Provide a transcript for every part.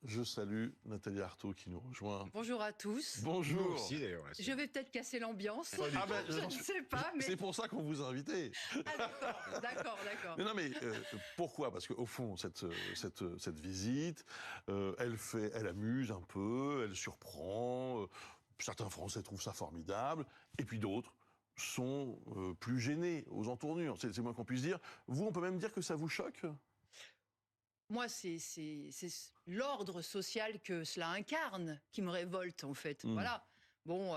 Je salue Nathalie Arthaud qui nous rejoint. Bonjour à tous. Bonjour. Nous aussi, d'ailleurs. Je vais peut-être casser l'ambiance. Ah ben, je ne sais pas, mais... C'est pour ça qu'on vous a invité. Ah, d'accord. Mais non, mais pourquoi? Parce qu'au fond, cette visite, elle amuse un peu, elle surprend. Certains Français trouvent ça formidable, et puis d'autres sont plus gênés aux entournures. C'est moins qu'on puisse dire. Vous, on peut même dire que ça vous choque? Moi, c'est l'ordre social que cela incarne qui me révolte, en fait. Voilà. Bon,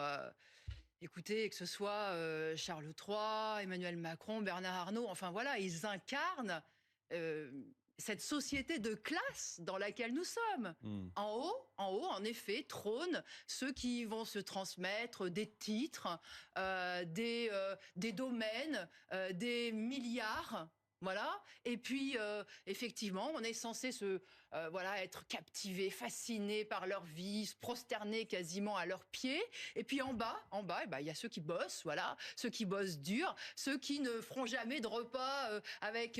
écoutez, que ce soit Charles III, Emmanuel Macron, Bernard Arnault, enfin voilà, ils incarnent cette société de classe dans laquelle nous sommes. En haut, en effet, trônent ceux qui vont se transmettre des titres, des domaines, des milliards. Voilà. Et puis, effectivement, on est censé être captivé, fasciné par leur vie, se prosterner quasiment à leurs pieds. Et puis en bas, il y a ceux qui bossent, voilà, ceux qui bossent dur, ceux qui ne feront jamais de repas avec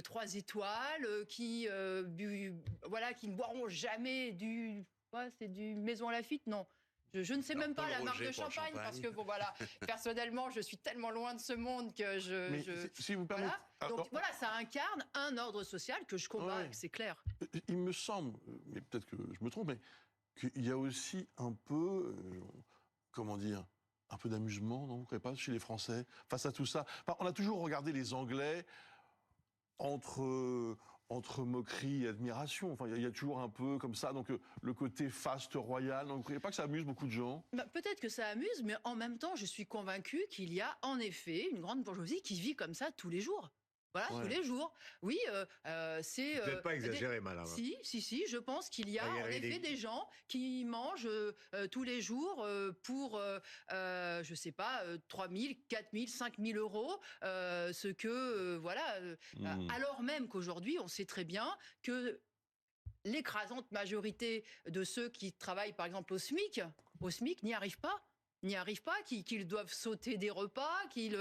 3 étoiles, qui ne boiront jamais c'est du Maison Lafite, non. Je ne sais même pas la marque de champagne, parce que bon voilà, personnellement, je suis tellement loin de ce monde que si vous permettez, voilà. Donc voilà, ça incarne un ordre social que je combats, c'est clair. Il me semble, mais peut-être que je me trompe, mais qu'il y a aussi un peu, comment dire, un peu d'amusement, non, vous ne croyez pas, chez les Français, face à tout ça. Enfin, on a toujours regardé les Anglais entre moquerie et admiration. Enfin, il y a toujours un peu comme ça, donc le côté faste royal. Donc, vous ne croyez pas que ça amuse beaucoup de gens? Peut-être que ça amuse, mais en même temps, je suis convaincue qu'il y a en effet une grande bourgeoisie qui vit comme ça tous les jours. Voilà, tous les jours. Oui, c'est... Peut-être pas exagéré, madame. Si, je pense qu'il y a en effet des gens qui mangent tous les jours pour, je sais pas, 3 000, 4 000, 5 000 euros, ce que, alors même qu'aujourd'hui, on sait très bien que l'écrasante majorité de ceux qui travaillent, par exemple, au SMIC n'y arrivent pas. Qu'ils doivent sauter des repas, qu'ils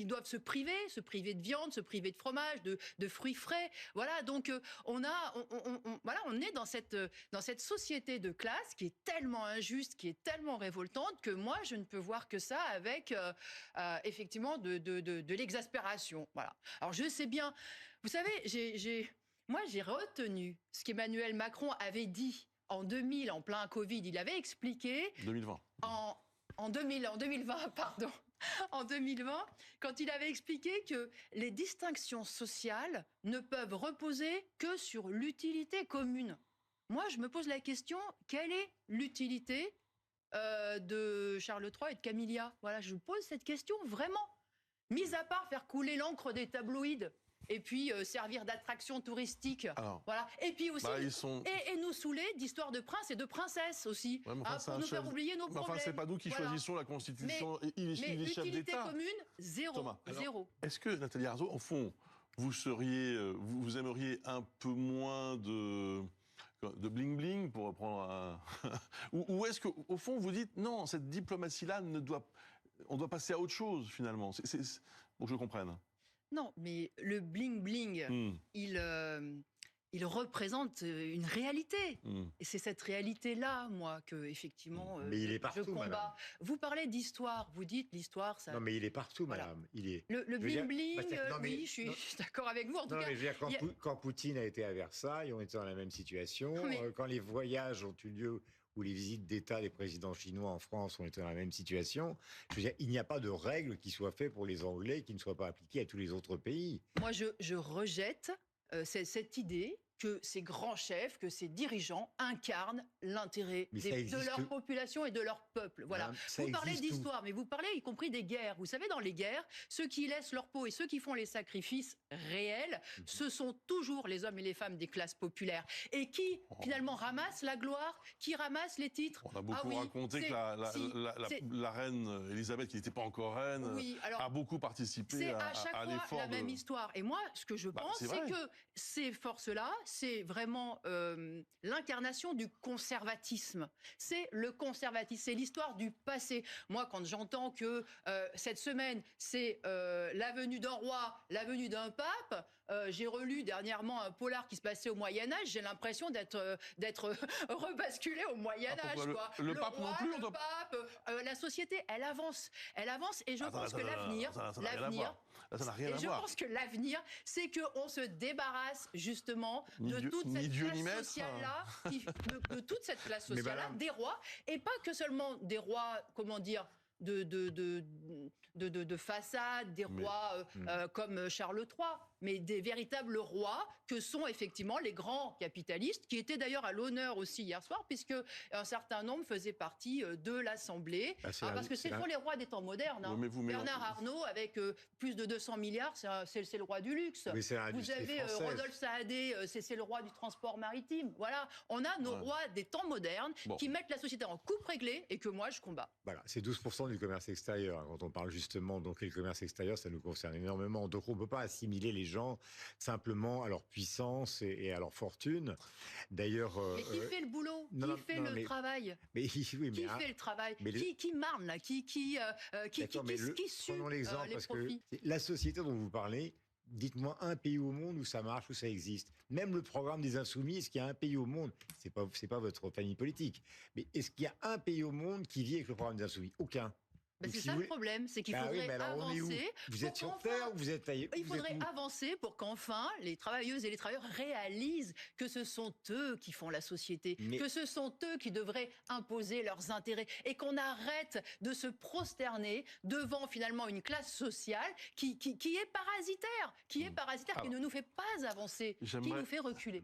doivent se priver de viande, se priver de fromage, de fruits frais. Voilà, donc on est dans cette société de classe qui est tellement injuste, qui est tellement révoltante, que moi, je ne peux voir que ça avec, effectivement, de l'exaspération. Voilà. Alors, je sais bien, vous savez, moi, j'ai retenu ce qu'Emmanuel Macron avait dit en 2000, en plein Covid. Il avait expliqué... 2020. En 2020, pardon. En 2020, quand il avait expliqué que les distinctions sociales ne peuvent reposer que sur l'utilité commune. Moi, je me pose la question, quelle est l'utilité de Charles III et de Camilla? Voilà, je vous pose cette question vraiment. Mis à part faire couler l'encre des tabloïds, et puis servir d'attraction touristique. Alors, voilà. Et puis aussi, et nous saouler d'histoires de princes et de princesses aussi, pour nous faire oublier nos problèmes. Enfin, c'est pas nous qui choisissons la Constitution, il est chef d'État. Utilité commune, zéro. Thomas, zéro. Est-ce que, Nathalie Arthaud, au fond, vous aimeriez un peu moins de bling-bling, pour reprendre un... ou est-ce qu'au fond, vous dites, non, cette diplomatie-là, on doit passer à autre chose, finalement. Pour que je comprenne. Non, mais le bling-bling, il représente une réalité. Et c'est cette réalité-là, moi, que, effectivement, mais il est partout, je combats. madame. Vous parlez d'histoire, vous dites l'histoire, ça... Non, mais il est partout, madame. Il est... Le bling-bling, oui, je suis d'accord avec vous. En tout cas, mais je veux dire, quand Poutine a été à Versailles, on était dans la même situation. Quand les voyages ont eu lieu, ou les visites d'État des présidents chinois en France, on était dans la même situation. Je veux dire, il n'y a pas de règles qui soient faites pour les Anglais qui ne soient pas appliquées à tous les autres pays. Moi, je rejette cette idée que ces grands chefs, que ces dirigeants incarnent l'intérêt de leur population et de leur peuple. Voilà. Vous parlez d'histoire, mais vous parlez y compris des guerres. Vous savez, dans les guerres, ceux qui laissent leur peau et ceux qui font les sacrifices réels, ce sont toujours les hommes et les femmes des classes populaires. Et qui, finalement, ramassent la gloire, qui ramassent les titres. On a beaucoup raconté que la reine Elisabeth, qui n'était pas encore reine, a beaucoup participé à l'effort. C'est à chaque fois la même histoire. Et moi, ce que je pense, c'est que ces forces-là, c'est vraiment l'incarnation du conservatisme. C'est le conservatisme, c'est l'histoire du passé. Moi, quand j'entends que cette semaine, c'est la venue d'un roi, la venue d'un pape, j'ai relu dernièrement un polar qui se passait au Moyen-Âge, j'ai l'impression d'être rebasculé au Moyen-Âge. Le pape roi, non plus, le pape, la société, elle avance, et je pense que l'avenir, ça n'a rien à voir. je pense que l'avenir, c'est qu'on se débarrasse justement de toute cette classe sociale-là, de toute cette classe sociale-là, des rois, et pas que seulement des rois, comment dire, de façade, des rois comme Charles III, mais des véritables rois que sont effectivement les grands capitalistes, qui étaient d'ailleurs à l'honneur aussi hier soir, puisque un certain nombre faisaient partie de l'Assemblée. Parce que ce sont les rois des temps modernes. Hein. Bernard Arnault, avec plus de 200 milliards, c'est le roi du luxe. Vous avez Rodolphe Saadé, c'est le roi du transport maritime. Voilà, on a nos rois des temps modernes qui mettent la société en coupe réglée et que moi je combats. Voilà, c'est 12% du commerce extérieur. Quand on parle justement, donc, le commerce extérieur, ça nous concerne énormément. Donc, on ne peut pas assimiler les gens simplement à leur puissance et à leur fortune. D'ailleurs, mais qui fait le boulot? Qui fait le travail? Qui fait le travail? Qui marne là? Qui sue prenons l'exemple, parce profits? Que la société dont vous parlez, dites-moi un pays au monde où ça marche, où ça existe. Même le programme des Insoumis, est-ce qu'il y a un pays au monde? C'est pas votre famille politique. Mais est-ce qu'il y a un pays au monde qui vit avec le programme des Insoumis? Aucun. C'est ça le problème, c'est qu'il faudrait avancer. Vous êtes sur Terre ou vous êtes ailleurs? Il faudrait avancer pour qu'enfin les travailleuses et les travailleurs réalisent que ce sont eux qui font la société, que ce sont eux qui devraient imposer leurs intérêts et qu'on arrête de se prosterner devant finalement une classe sociale qui est parasitaire, qui ne nous fait pas avancer, qui nous fait reculer.